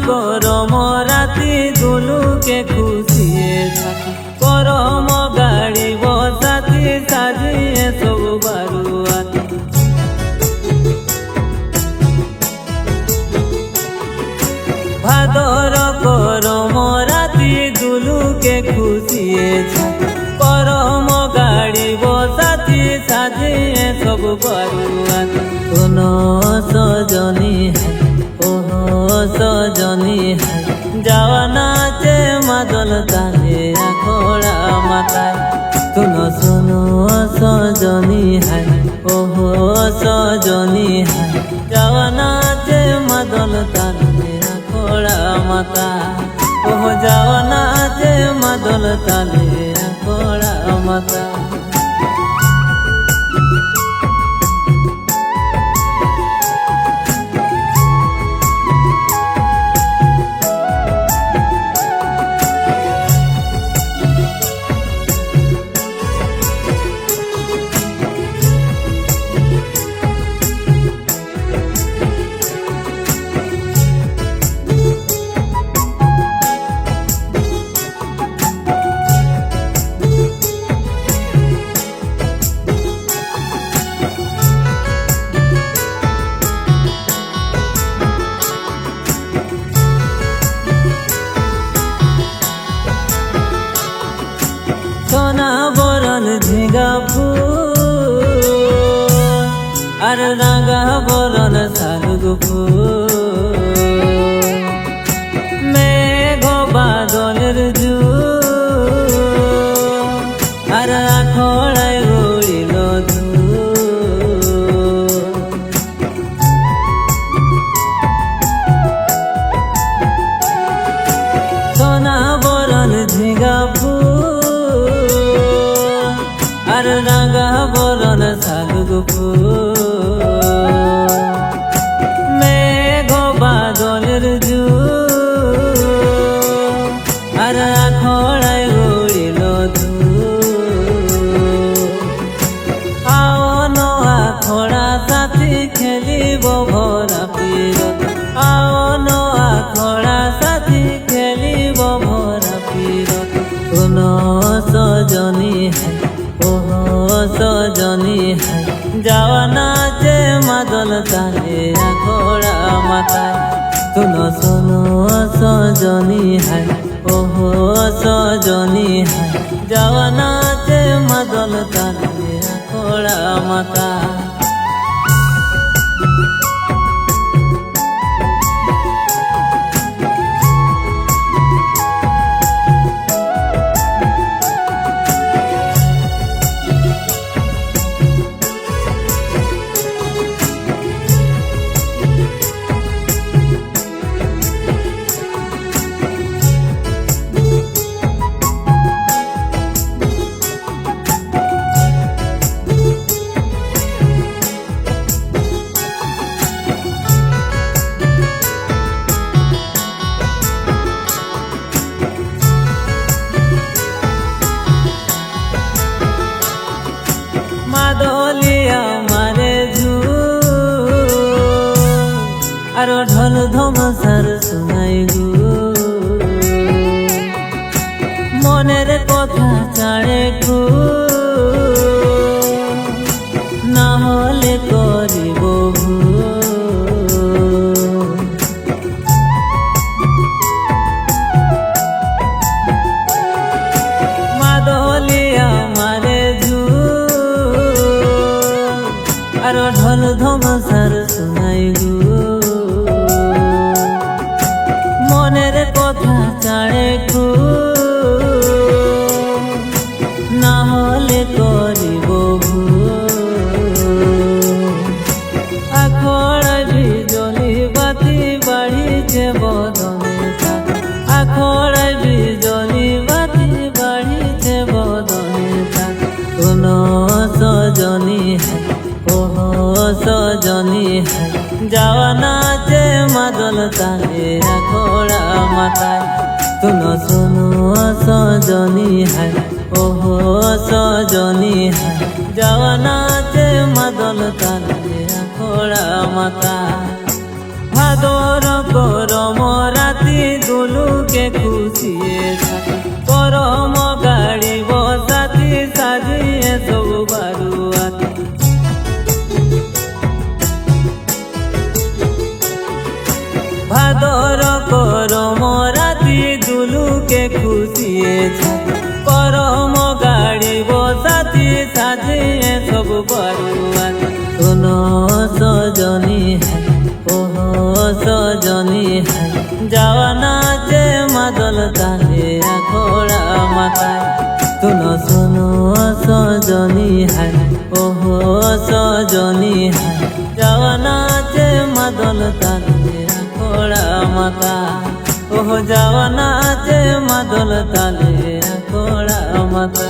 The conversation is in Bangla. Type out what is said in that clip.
গরম রাতি দুলুকে খুশিয়ে থাকি করম গাড়ি বসাতি সাজিয়ে সবু বারুয়াতি ভাদর গরম রাতি দুলুকে খুশিয়ে থাকি করম গাড়ি বসাতি সাজিয়ে সবু বারুয়াতি কোনো সজনী সজনী যাওয়া নাচে মাদল তালে আখড়া মাথায় শুনো শুনো সজনী ওহো সজনী যাওয়া নাচে মাদল তালে আখড়া মাথা ওহো যাওয়া নাচে মাদল তালে আখড়া মাথা সোনা বরণ ঝিঙ্গা ফুল আর রাঙা বরণ শালুক ফুল মেঘ বাদলের জুল আর আখড়ায় উড়িল সোনা বরণ ঝিঙ্গা ফুল আর রাঙা বরণ শালুক ফুল মেঘ বাদলের জুল আর আখড়ায় উড়িল আওন আখড়া সাথী খেলিব ভরা পিরত আওন আখড়া সাথী খেলিব ভরা পিরত কোন সজনী ওহো সজনী যাওয়া নাচে মাদল তালে আখড়া মাথায় শুনো শুনো সজনী ওহো সজনী যাওয়া নাচে মাদল তালে আখড়া মাথায় মাদলিয়া মারে ঝুল আর ঢোল ধমসার শোনাই গু মনের কথা চাড়ে গু না হলে করিব মাদলিয়া মারে আর ঢোল ধমসার শোনাই গু মনের কথা চাড়ে গু না হলে করিব আখড়া বিজলি বাতি বাড়িছে বদনে আখড়া বিজলি বাতি বাড়িছে বদনে কোন সজনী ওহো সজনী যাওয়া নাচে মাদল তালে আখড়া মাথায় শুনো শুনো সজনী ওহো সজনী যাওয়া নাচে মাদল তালে আখড়া মাথায় ভাদর গরম রাতি খুশিয়ে থাকে পরম গাড়ি বসাতি সাজিয়ে সবু বারুয়াতি ভাদর করম রাতি দুলুকে খুশিয়ে থাকে পরম গাড়ি বসাতি সাজিয়ে সবু বারুয়াতি শোনো সজনী হ্যাঁ ওহো সজনী হ্যাঁ যাওয়ানা যে মাদল তালে আখড়া মাথায় শুনো শুনো সজনী হ্যাঁ ওহো সজনী হ্যাঁ যাওয়ানা যে মাদল তালে আখড়া মাথা ওহো যাওয়ানা যে মাদল তালে আখড়া মাথা।